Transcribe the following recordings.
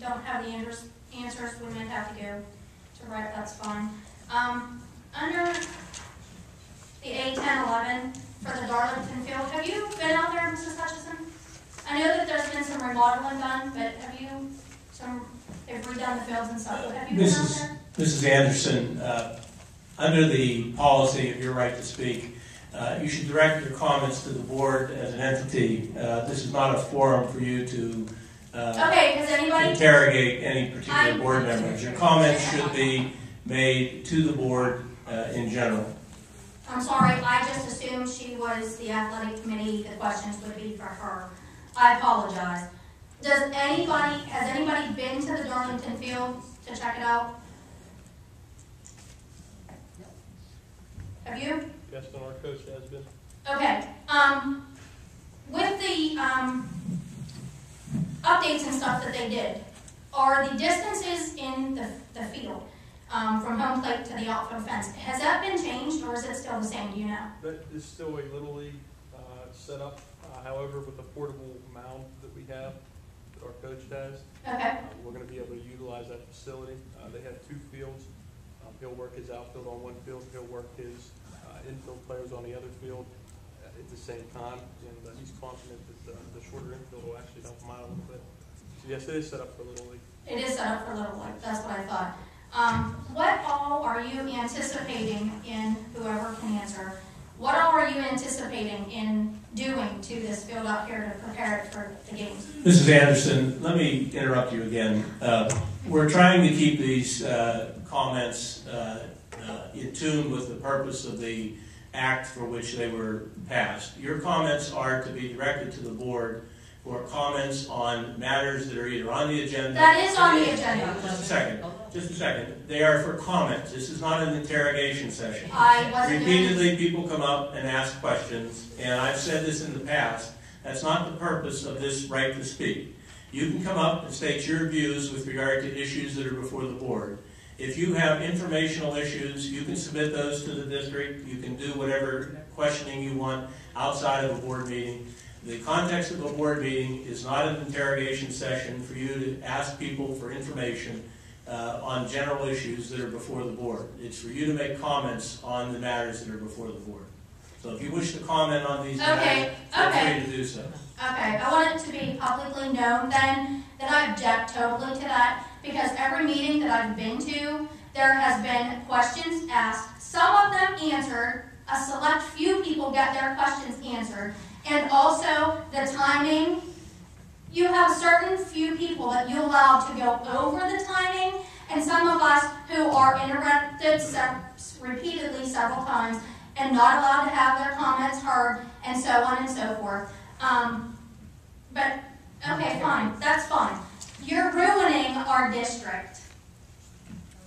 don't have the answers, we might have to go to right, that's fine. Under the A1011 for the Darlington field, have you been out there, Mrs. Hutchison? I know that there's been some remodeling done, but have you, they've redone the fields and stuff, have you been out there? Mrs. Anderson, under the policy of your right to speak, you should direct your comments to the board as an entity. This is not a forum for you to interrogate any particular board members. Your comments should be made to the board in general. I'm sorry, I just assumed she was the athletic committee, the questions would be for her. I apologize. Has anybody been to the Darlington field to check it out? Have you? Yes, our coach has been. Okay. With the updates and stuff that they did, are the distances in the field from home plate to the outfield fence, has that been changed or is it still the same? Do you know? That is still a Little League setup. However, with the portable mound that we have, that our coach has, we're going to be able to utilize that facility. They have two fields. He'll work his outfield on one field. He'll work his infield players on the other field at the same time. And he's confident that the shorter infield will actually help him out a little bit. So yes, it is set up for Little League. It is set up for Little League. That's what I thought. What all are you anticipating in, whoever can answer, what all are you anticipating in doing to this field out here to prepare it for the games? Mrs. Anderson, let me interrupt you again. We're trying to keep these comments in tune with the purpose of the act for which they were passed. Your comments are to be directed to the board for comments on matters that are either on the agenda. That is on the agenda. Just a second. They are for comments. This is not an interrogation session. Repeatedly, people come up and ask questions, and I've said this in the past. That's not the purpose of this right to speak. You can come up and state your views with regard to issues that are before the board. If you have informational issues, you can submit those to the district. You can do whatever questioning you want outside of a board meeting. The context of a board meeting is not an interrogation session for you to ask people for information on general issues that are before the board. It's for you to make comments on the matters that are before the board. So if you wish to comment on these matters, feel free to do so. Okay, I want it to be publicly known then that I object totally to that, because every meeting that I've been to, there has been questions asked, some of them answered, a select few people get their questions answered, and also the timing. You have a certain few people that you allow to go over the timing, and some of us who are interrupted repeatedly several times and not allowed to have their comments heard, and so on and so forth. But, okay, fine, that's fine. You're ruining our district.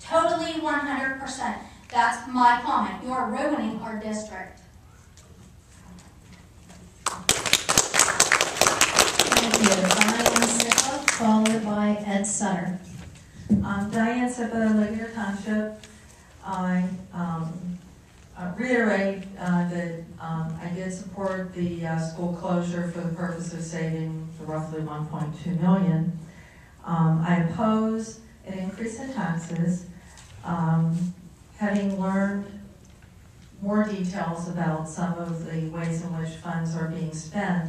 Totally 100%. That's my comment. You are ruining our district. Thank you. Diane Sippa, followed by Ed Sutter. Diane Sippa, Ligonier Township. I reiterate that I did support the school closure for the purpose of saving the roughly $1.2 million. I oppose an increase in taxes. Having learned more details about some of the ways in which funds are being spent,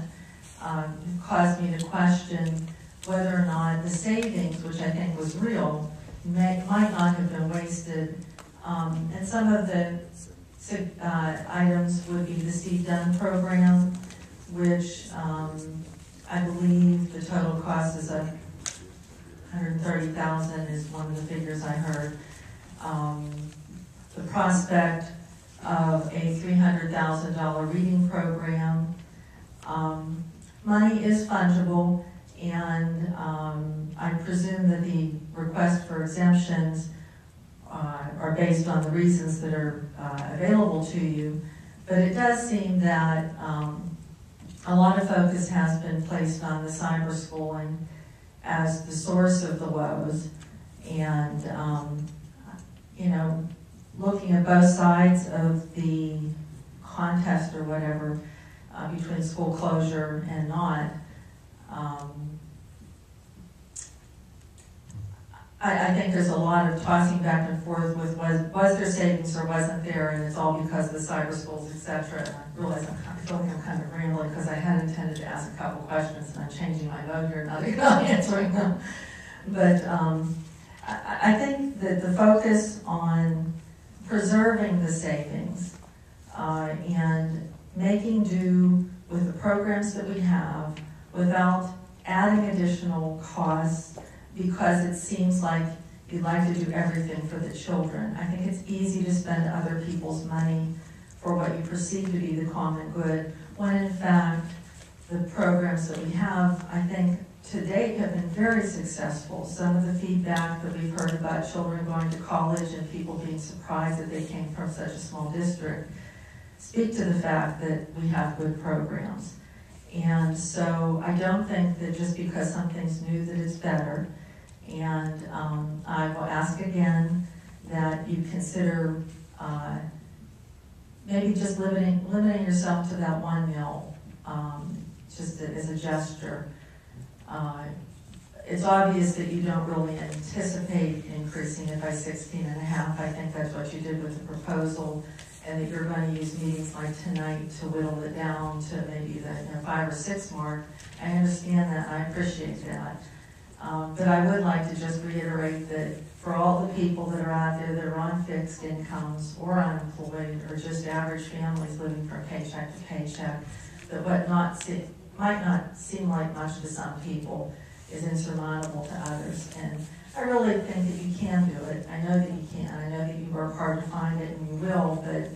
caused me to question whether or not the savings, which I think was real, might not have been wasted. And some of the items would be the Steve Dunn program, which I believe the total cost is $130,000 is one of the figures I heard. The prospect of a $300,000 reading program. Money is fungible, and I presume that the request for exemptions are based on the reasons that are available to you, but it does seem that a lot of focus has been placed on the cyber schooling as the source of the woes, and you know, looking at both sides of the contest or whatever between school closure and not, I think there's a lot of tossing back and forth with was there savings or wasn't there, and it's all because of the cyber schools, etc. And I realize I feel like I'm kind of rambling because I had intended to ask a couple questions, and I'm changing my vote here, not answering them. But I think that the focus on preserving the savings and making do with the programs that we have without adding additional costs, because it seems like you'd like to do everything for the children. I think it's easy to spend other people's money for what you perceive to be the common good, when in fact the programs that we have, I think, to date have been very successful. Some of the feedback that we've heard about children going to college and people being surprised that they came from such a small district speak to the fact that we have good programs. And so I don't think that just because something's new that it's better. And I will ask again that you consider maybe just limiting yourself to that one meal, just as a gesture. It's obvious that you don't really anticipate increasing it by 16.5. I think that's what you did with the proposal, and that you're going to use meetings like tonight to whittle it down to maybe the 5 or 6 mark. I understand that, and I appreciate that. But I would like to just reiterate that for all the people that are out there that are on fixed incomes or unemployed or just average families living from paycheck to paycheck, that what might not seem like much to some people is insurmountable to others. And I really think that you can do it. I know that you can. I know that you work hard to find it, and you will. But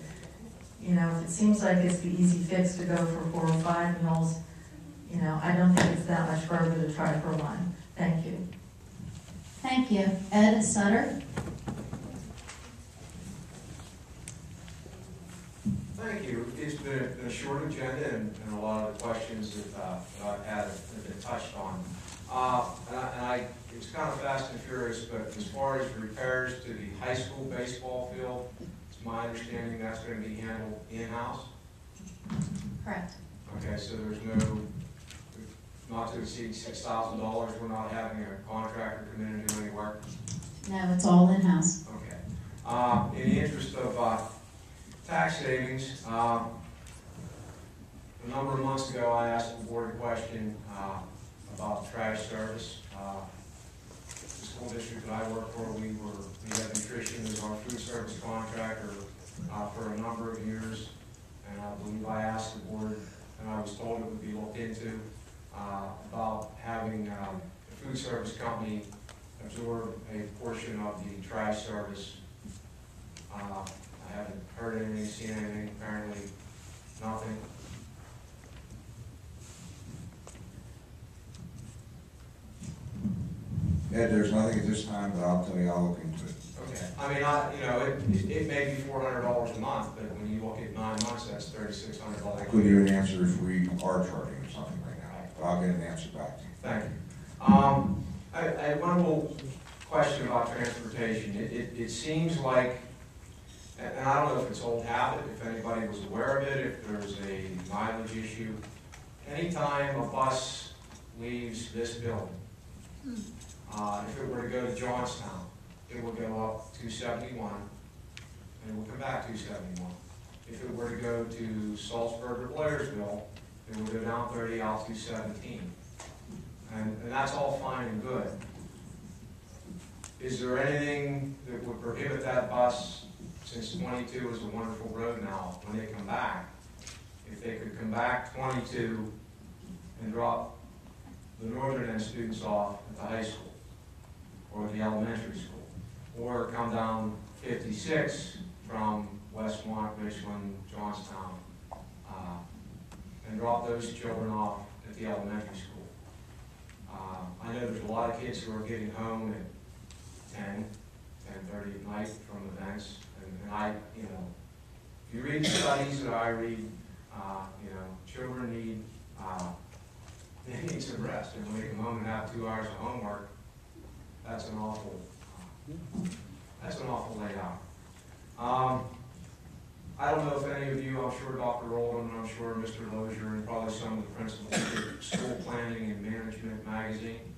if it seems like it's the easy fix to go for 4 or 5 meals, I don't think it's that much further to try for one. Thank you. Thank you. Ed Sutter. Thank you. It's been a short agenda, and a lot of the questions that I've had have been touched on. It's kind of fast and furious, but as far as repairs to the high school baseball field, it's my understanding that's going to be handled in-house? Correct. Okay, so there's not to exceed $6,000, we're not having a contractor come in and do any work? No, it's all in-house. Okay. In the interest of tax savings, a number of months ago I asked the board a question about trash service. The school district that I work for, we had nutrition as our food service contractor for a number of years, and I believe I asked the board, and I was told it would be looked into, about having the food service company absorb a portion of the trash service. I haven't heard anything, seen anything, apparently nothing. Ed, there's nothing at this time, but I'll tell you, I'll look into it. Okay. I mean, it may be $400 a month, but when you look at 9 months, that's $3,600. I could give you an answer if we are charging or something right now, but I'll get an answer back to you. Thank you. I have one little question about transportation. It seems like, and I don't know if it's old habit, if anybody was aware of it, if there's a mileage issue. Anytime a bus leaves this building, if it were to go to Johnstown, it would go up 271, and it would come back 271. If it were to go to Salzburg or Blairsville, it would go down 30 out 217. And that's all fine and good. Is there anything that would prohibit that bus, since 22 is a wonderful road now, when they come back, if they could come back 22 and drop the northern end students off at the high school or the elementary school, or come down 56 from Westmont, Richland, Johnstown, and drop those children off at the elementary school. I know there's a lot of kids who are getting home at 10:30 at night from events, and I, if you read the studies that I read, children need some rest, and when they come home and have 2 hours of homework, that's an awful layout. I don't know if any of you, I'm sure Dr. Oldham, and I'm sure Mr. Lozier, and probably some of the principals of School Planning and Management magazine.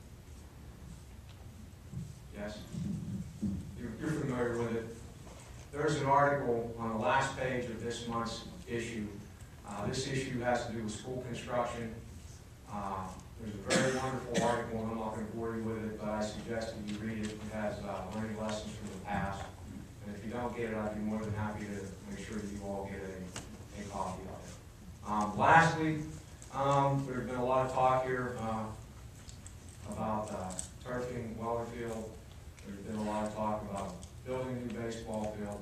Yeah, yes. You're familiar with it. There's an article on the last page of this month's issue. This issue has to do with school construction. There's a very wonderful article, and I'm not going to bore you with it, but I suggest that you read it. It has learning lessons from the past. And if you don't get it, I'd be more than happy to make sure that you all get a copy of it. Lastly, there's been a lot of talk here about turfing Wellerfield. There's been a lot of talk about building a new baseball field,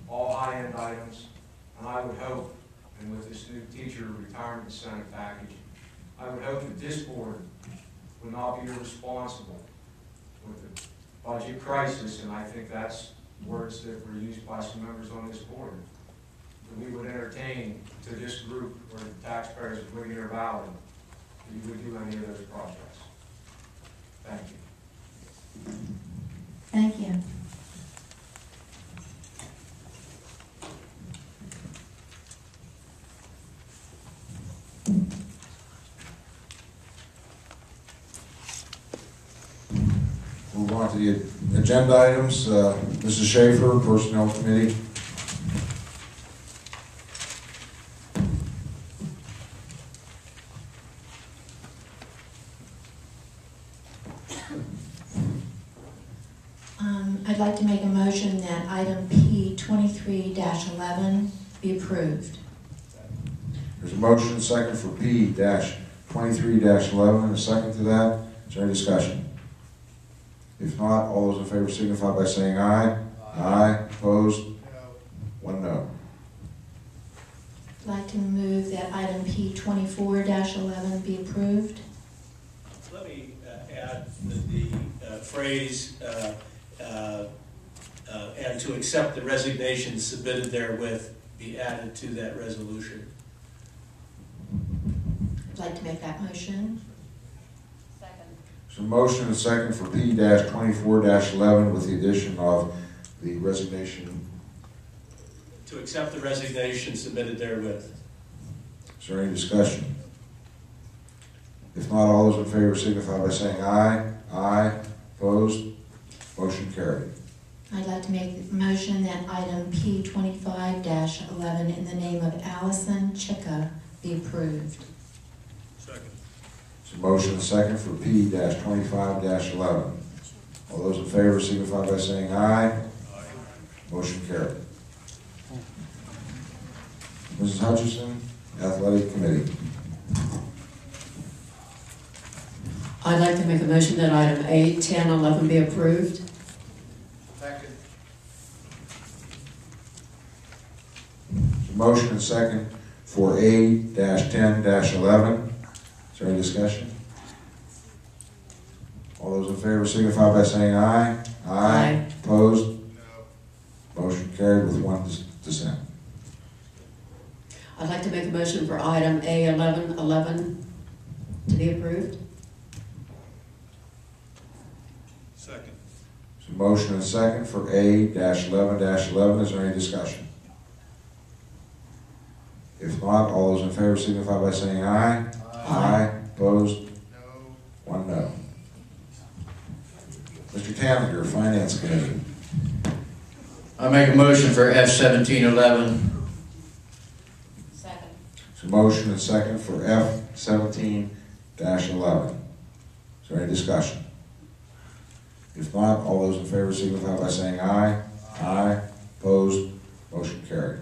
all high-end items. And I would hope, and with this new teacher retirement incentive package, I would hope that this board would not be irresponsible with the budget crisis, and I think that's words that were used by some members on this board, that we would entertain to this group or the taxpayers of Ligonier Valley that you would do any of those projects. Thank you. Thank you. Move on to the agenda items. Mrs. Schaefer, Personnel Committee. I'd like to make a motion that item P 23-11 be approved. There's a motion second for P-23-11, a second to that. Is there any discussion? If not, all those in favor signify by saying aye. Aye. Opposed? No. 1 no. I'd like to move that item P 24-11 be approved. Let me add the phrase, and to accept the resignation submitted therewith be added to that resolution. I'd like to make that motion. So motion and second for P-24-11 with the addition of the resignation. To accept the resignation submitted therewith. Is there any discussion? If not, all those in favor signify by saying aye. Aye. Opposed? Motion carried. I'd like to make the motion that item P 25-11 in the name of Allison Chicka be approved. Second. So motion and second for P-25-11. All those in favor signify by saying aye. Aye. Motion carried. Mrs. Hutchison, Athletic Committee. I'd like to make a motion that item 8, 10, 11 be approved. Second. Motion and second for A-10-11. Is there any discussion? All those in favor signify by saying aye. Aye. Opposed? No. Motion carried with 1 dissent. I'd like to make a motion for item A11-11 to be approved. Second. So motion and second for A-11-11. Is there any discussion? If not, all those in favor signify by saying aye. Aye. Opposed? No. 1 no. Mr. Tanager, Finance Committee. I make a motion for F-1711. Second. So motion and second for F-17-11. Is there any discussion? If not, all those in favor signify by saying aye. Aye. Opposed? Motion carried.